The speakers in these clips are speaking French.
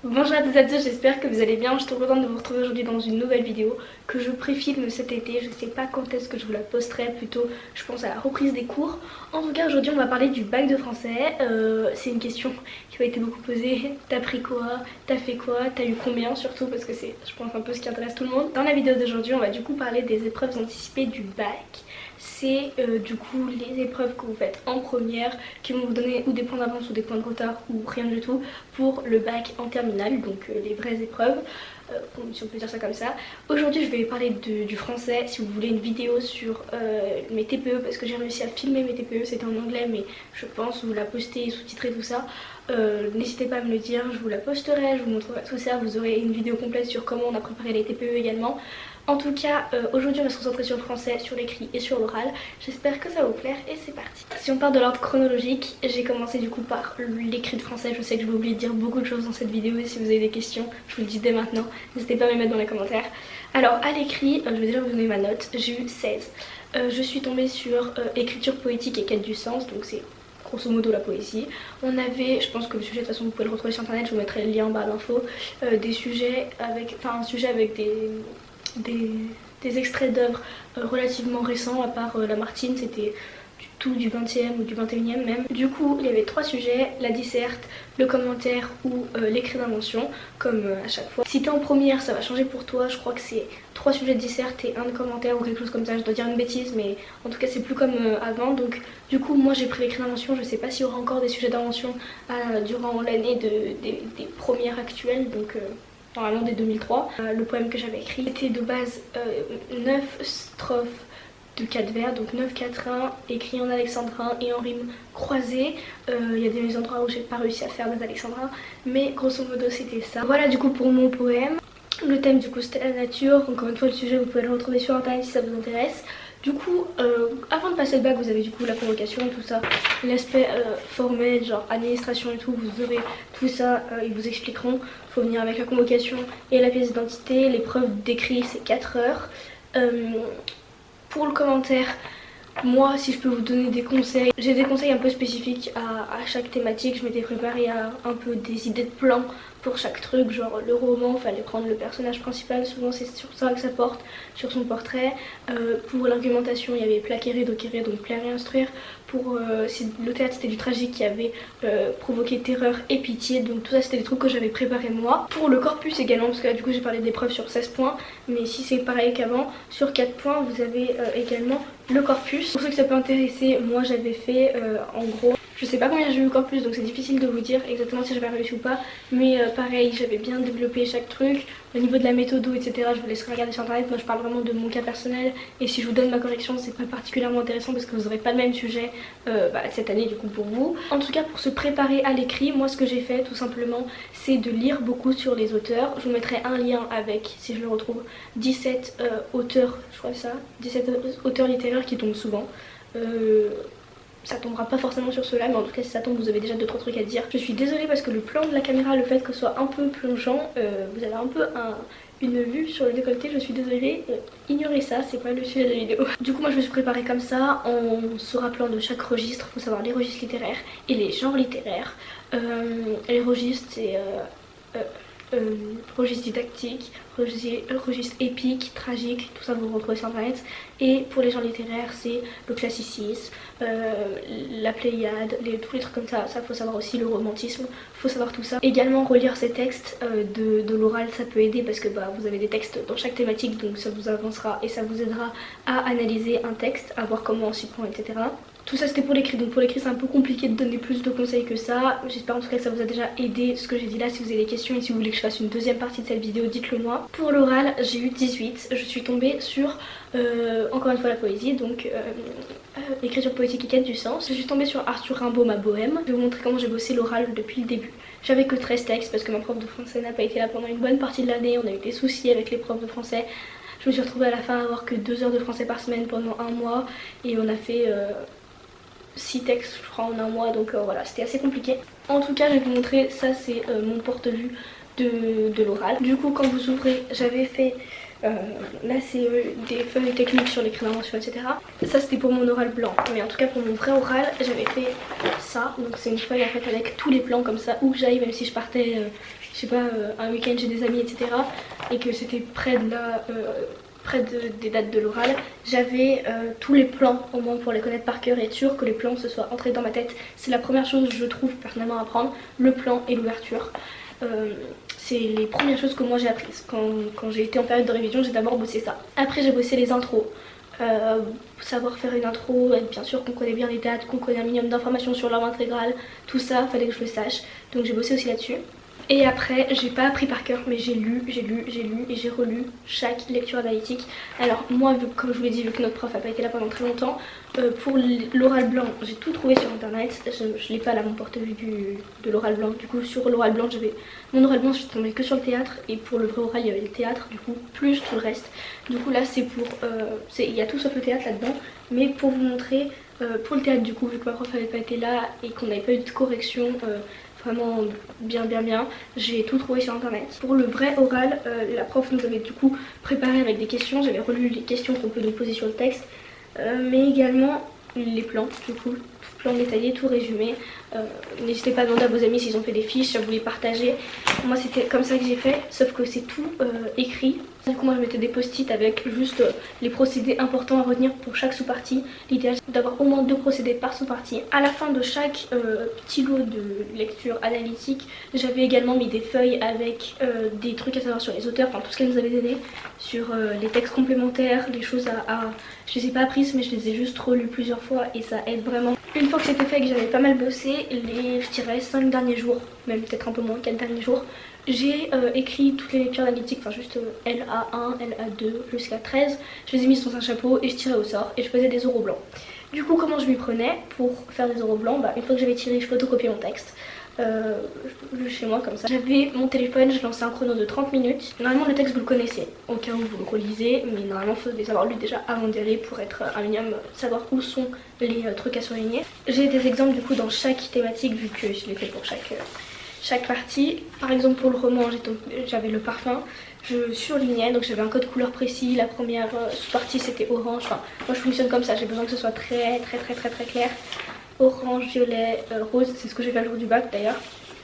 Bonjour à toutes et à tous, j'espère que vous allez bien. Je suis trop contente de vous retrouver aujourd'hui dans une nouvelle vidéo que je préfilme cet été. Je sais pas quand est-ce que je vous la posterai, plutôt je pense à la reprise des cours. En tout cas aujourd'hui on va parler du bac de français. C'est une question qui m'a été beaucoup posée. T'as pris quoi? T'as fait quoi? T'as eu combien? Surtout parce que c'est je pense un peu ce qui intéresse tout le monde. Dans la vidéo d'aujourd'hui on va du coup parler des épreuves anticipées du bac. C'est du coup les épreuves que vous faites en première qui vont vous donner ou des points d'avance ou des points de retard ou rien du tout pour le bac en terminale, donc les vraies épreuves, si on peut dire ça comme ça. Aujourd'hui je vais parler du français. Si vous voulez une vidéo sur mes TPE, parce que j'ai réussi à filmer mes TPE, c'était en anglais mais je pense vous la poster, sous-titrer tout ça, n'hésitez pas à me le dire, je vous la posterai, je vous montrerai tout ça, vous aurez une vidéo complète sur comment on a préparé les TPE également. En tout cas, aujourd'hui on va se concentrer sur le français, sur l'écrit et sur l'oral. J'espère que ça va vous plaire et c'est parti. Si on part de l'ordre chronologique, j'ai commencé du coup par l'écrit de français. Je sais que je vais oublier de dire beaucoup de choses dans cette vidéo et si vous avez des questions, je vous le dis dès maintenant. N'hésitez pas à me les mettre dans les commentaires. Alors à l'écrit, je vais déjà vous donner ma note. J'ai eu 16. Je suis tombée sur écriture poétique et quête du sens, donc c'est grosso modo la poésie. On avait, je pense que le sujet de toute façon vous pouvez le retrouver sur internet, je vous mettrai le lien en bas à l'info, des sujets avec, enfin un sujet avec des extraits d'œuvres relativement récents, à part Lamartine, c'était du 20e ou du 21e même. Du coup il y avait 3 sujets, la disserte, le commentaire ou l'écrit d'invention, comme à chaque fois. Si t'es en première ça va changer pour toi, je crois que c'est 3 sujets de disserte et 1 de commentaire ou quelque chose comme ça, je dois dire une bêtise mais en tout cas c'est plus comme avant. Donc du coup moi j'ai pris l'écrit d'invention, je sais pas s'il y aura encore des sujets d'invention durant l'année des premières actuelles, donc normalement dès 2003. Le poème que j'avais écrit était de base 9 strophes de 4 vers, donc 9 4 écrit en alexandrin et en rime croisée. Il y a des endroits où j'ai pas réussi à faire des alexandrins, mais grosso modo c'était ça. Voilà du coup pour mon poème. Le thème du coup c'était la nature, encore une fois le sujet vous pouvez le retrouver sur internet si ça vous intéresse. Du coup, avant de passer le bac, vous avez du coup la convocation, tout ça, l'aspect formel, genre administration et tout, vous aurez tout ça, ils vous expliqueront. Il faut venir avec la convocation et la pièce d'identité. L'épreuve d'écrit c'est 4 heures. Pour le commentaire, moi si je peux vous donner des conseils, j'ai des conseils un peu spécifiques à chaque thématique. Je m'étais préparée à un peu des idées de plans pour chaque truc, genre le roman, fallait prendre le personnage principal, souvent c'est sur ça que ça porte, sur son portrait. Pour l'argumentation il y avait plaquer, doquérer, donc plaire et instruire. Pour le théâtre c'était du tragique qui avait provoqué terreur et pitié, donc tout ça c'était des trucs que j'avais préparé moi. Pour le corpus également, parce que là du coup j'ai parlé d'épreuves sur 16 points, mais si c'est pareil qu'avant, sur 4 points vous avez également le corpus. Pour ceux que ça peut intéresser, moi j'avais fait en gros, je sais pas combien j'ai eu au corpus donc c'est difficile de vous dire exactement si j'avais réussi ou pas, mais pareil j'avais bien développé chaque truc. Au niveau de la méthode etc, je vous laisserai regarder sur internet, moi je parle vraiment de mon cas personnel et si je vous donne ma correction c'est pas particulièrement intéressant parce que vous n'aurez pas le même sujet cette année du coup pour vous. En tout cas pour se préparer à l'écrit, moi ce que j'ai fait tout simplement c'est de lire beaucoup sur les auteurs. Je vous mettrai un lien avec, si je le retrouve, 17 auteurs, je crois que ça, 17 auteurs littéraires qui tombent souvent. Ça tombera pas forcément sur ceux-là, mais en tout cas si ça tombe vous avez déjà 2-3 trucs à dire. Je suis désolée parce que le plan de la caméra, le fait que ce soit un peu plongeant, vous avez un peu une vue sur le décolleté, je suis désolée, ignorez ça, c'est pas le sujet de la vidéo. Du coup moi je me suis préparée comme ça, en se rappelant de chaque registre. Faut savoir les registres littéraires et les genres littéraires. Les registres c'est registre didactique, registre épique, tragique, tout ça vous retrouvez sur internet. Et pour les genres littéraires c'est le classicisme, la Pléiade, tous les trucs comme ça faut savoir aussi, le romantisme, faut savoir tout ça. Également relire ces textes de l'oral, ça peut aider parce que vous avez des textes dans chaque thématique, donc ça vous avancera et ça vous aidera à analyser un texte, à voir comment on s'y prend, etc. Tout ça c'était pour l'écrit, donc pour l'écrit c'est un peu compliqué de donner plus de conseils que ça. J'espère en tout cas que ça vous a déjà aidé ce que j'ai dit là. Si vous avez des questions et si vous voulez que je fasse une deuxième partie de cette vidéo, dites-le moi. Pour l'oral j'ai eu 18, je suis tombée sur encore une fois la poésie, donc écriture poétique et quête du sens. Je suis tombée sur Arthur Rimbaud, ma bohème. Je vais vous montrer comment j'ai bossé l'oral depuis le début. J'avais que 13 textes parce que ma prof de français n'a pas été là pendant une bonne partie de l'année, on a eu des soucis avec les profs de français. Je me suis retrouvée à la fin à avoir que 2 heures de français par semaine pendant un mois et on a fait 6 textes je crois en un mois, donc voilà c'était assez compliqué. En tout cas je vais vous montrer, ça c'est mon porte-vue de l'oral. Du coup quand vous ouvrez j'avais fait là c'est des feuilles techniques sur l'écrit d'invention etc. Ça c'était pour mon oral blanc, mais en tout cas pour mon vrai oral j'avais fait ça. Donc c'est une feuille en fait avec tous les plans comme ça où j'aille, même si je partais je sais pas, un week-end chez des amis, etc. et que c'était près des dates de l'oral, j'avais tous les plans au moins pour les connaître par cœur et être sûr que les plans se soient entrés dans ma tête. C'est la première chose je trouve personnellement à apprendre, le plan et l'ouverture. C'est les premières choses que moi j'ai apprises. Quand j'ai été en période de révision, j'ai d'abord bossé ça. Après j'ai bossé les intros. Savoir faire une intro, être bien sûr qu'on connaît bien les dates, qu'on connaît un minimum d'informations sur l'ordre intégral, tout ça, fallait que je le sache. Donc j'ai bossé aussi là-dessus. Et après, j'ai pas appris par cœur, mais j'ai lu et j'ai relu chaque lecture analytique. Alors moi, comme je vous l'ai dit, vu que notre prof a pas été là pendant très longtemps, pour l'oral blanc, j'ai tout trouvé sur internet. Je l'ai pas là mon porte-vue de l'oral blanc. Du coup, sur l'oral blanc, mon oral blanc, je suis tombée que sur le théâtre. Et pour le vrai oral, il y avait le théâtre, du coup, plus tout le reste. Du coup, là, c'est pour. Il y a tout sauf le théâtre là-dedans. Mais pour vous montrer, pour le théâtre, du coup, vu que ma prof avait pas été là et qu'on n'avait pas eu de correction. Vraiment bien, j'ai tout trouvé sur internet. Pour le vrai oral, la prof nous avait du coup préparé avec des questions, j'avais relu les questions qu'on peut nous poser sur le texte, mais également les plans, du coup, tout plan détaillé, tout résumé. N'hésitez pas à demander à vos amis s'ils ont fait des fiches, à vous les partager. Moi c'était comme ça que j'ai fait, sauf que c'est tout écrit. Du coup moi je mettais des post-it avec juste les procédés importants à retenir pour chaque sous-partie. L'idéal c'est d'avoir au moins 2 procédés par sous-partie. À la fin de chaque petit lot de lecture analytique, j'avais également mis des feuilles avec des trucs à savoir sur les auteurs, enfin tout ce qu'elle nous avait donné, sur les textes complémentaires, les choses à... Je les ai pas apprises mais je les ai juste relues plusieurs fois et ça aide vraiment. Une fois que c'était fait et que j'avais pas mal bossé, je dirais 5 derniers jours, même peut-être un peu moins, 4 derniers jours, j'ai écrit toutes les lectures analytiques, enfin juste LA1, LA2 jusqu'à 13. Je les ai mises dans un chapeau et je tirais au sort et je faisais des oraux blancs. Du coup, comment je m'y prenais pour faire des oraux blancs? Une fois que j'avais tiré, je photocopiais mon texte. Chez moi comme ça. J'avais mon téléphone, je lançais un chrono de 30 minutes. Normalement le texte vous le connaissez, au cas où vous le relisez, mais normalement il faut les avoir lus déjà avant d'y aller pour être un minimum, savoir où sont les trucs à surligner. J'ai des exemples du coup dans chaque thématique vu que je l'ai fait pour chaque partie. Par exemple pour le roman j'avais le parfum, je surlignais, donc j'avais un code couleur précis. La première sous-partie c'était orange, enfin moi je fonctionne comme ça, j'ai besoin que ce soit très clair. Orange, violet, rose, c'est ce que j'ai fait le jour du bac d'ailleurs.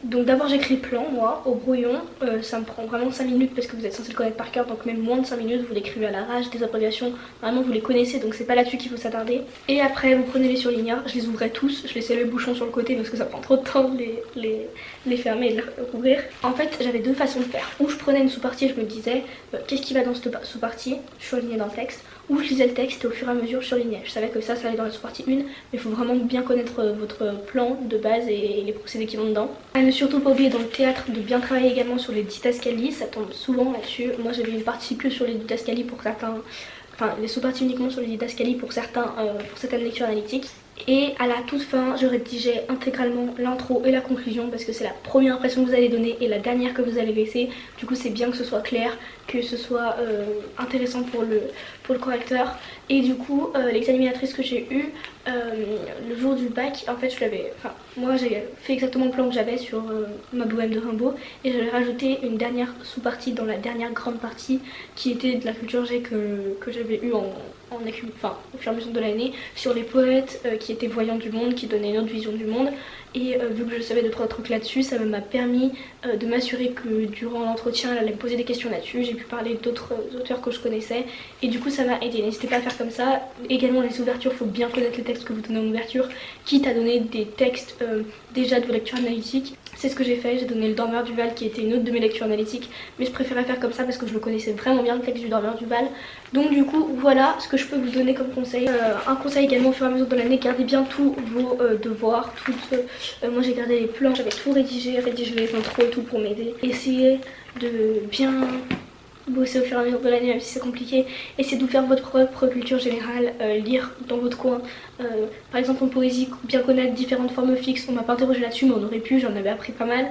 Donc d'abord j'écris le plan moi au brouillon, ça me prend vraiment 5 minutes parce que vous êtes censé le connaître par cœur, donc même moins de 5 minutes, vous l'écrivez à l'arrache, des abréviations, vraiment vous les connaissez donc c'est pas là-dessus qu'il faut s'attarder. Et après vous prenez les surligneurs, je les ouvrais tous, je laissais le bouchon sur le côté parce que ça prend trop de temps de les fermer et de les rouvrir. En fait j'avais 2 façons de faire, ou je prenais une sous-partie et je me disais qu'est-ce qui va dans cette sous-partie, je surlignais dans le texte, ou je lisais le texte et au fur et à mesure je surlignais. Je savais que ça allait dans la sous-partie 1, mais il faut vraiment bien connaître votre plan de base et les procédés qui vont dedans. À ne surtout pas oublier dans le théâtre de bien travailler également sur les didascalies, ça tombe souvent là-dessus. Moi j'avais une partie que sur les didascalies pour certains, enfin les sous-parties uniquement sur les didascalies pour certaines lectures analytiques. Et à la toute fin, je rédigeais intégralement l'intro et la conclusion parce que c'est la première impression que vous allez donner et la dernière que vous allez laisser. Du coup, c'est bien que ce soit clair, que ce soit intéressant pour le correcteur. Et du coup, l'examinatrice que j'ai eue le jour du bac, en fait, moi j'ai fait exactement le plan que j'avais sur ma bohème de Rimbaud et j'avais rajouté une dernière sous-partie dans la dernière grande partie qui était de la culture G que j'avais eue au fur et à mesure de l'année sur les poètes qui étaient voyants du monde, qui donnaient une autre vision du monde. Et vu que je savais 2-3 trucs là-dessus, ça m'a permis de m'assurer que durant l'entretien elle allait me poser des questions là-dessus. J'ai pu parler d'autres auteurs que je connaissais et du coup ça m'a aidé. N'hésitez pas à faire comme ça. Également les ouvertures, il faut bien connaître les textes que vous donnez en ouverture, quitte à donner des textes déjà de vos lectures analytiques. C'est ce que j'ai fait, j'ai donné le Dormeur du Val qui était une autre de mes lectures analytiques, mais je préférais faire comme ça parce que je le connaissais vraiment bien le texte du Dormeur du Val. Donc du coup voilà ce que je peux vous donner comme conseil. Un conseil également au fur et à mesure de l'année, gardez bien tous vos devoirs, moi j'ai gardé les plans, j'avais tout rédigé les intros et tout pour m'aider. Essayez de bien bosser au fur et à mesure de l'année même si c'est compliqué. Essayez de vous faire votre propre culture générale, lire dans votre coin. Par exemple en poésie, bien connaître différentes formes fixes. On m'a pas interrogé là-dessus mais on aurait pu, j'en avais appris pas mal,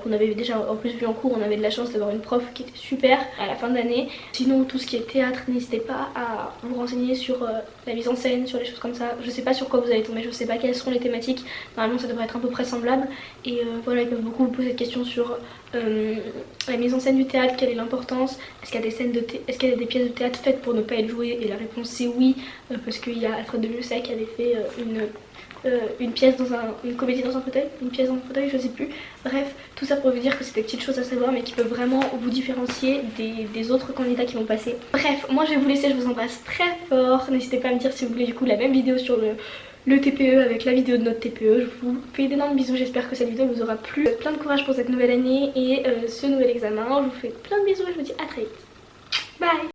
qu'on avait déjà en plus vu en cours. On avait de la chance d'avoir une prof qui était super à la fin de l'année. Sinon tout ce qui est théâtre, n'hésitez pas à vous renseigner sur la mise en scène, sur les choses comme ça. Je sais pas sur quoi vous allez tomber, je sais pas quelles seront les thématiques. Normalement ça devrait être à peu près semblable. Et voilà, ils peuvent beaucoup vous poser des questions sur la mise en scène du théâtre, quelle est l'importance, est-ce qu'il y a des scènes est-ce qu'il y a des pièces de théâtre faites pour ne pas être jouées, et la réponse c'est oui, parce qu'il y a Alfred de Musset qui avait j'avais fait une pièce dans une comédie dans un fauteuil, une pièce dans un fauteuil, je sais plus. Bref, tout ça pour vous dire que c'est des petites choses à savoir mais qui peuvent vraiment vous différencier des autres candidats qui vont passer. Bref, moi je vais vous laisser, je vous embrasse très fort. N'hésitez pas à me dire si vous voulez du coup la même vidéo sur le TPE avec la vidéo de notre TPE. Je vous fais d'énormes bisous, j'espère que cette vidéo vous aura plu. Plein de courage pour cette nouvelle année et ce nouvel examen. Je vous fais plein de bisous et je vous dis à très vite. Bye.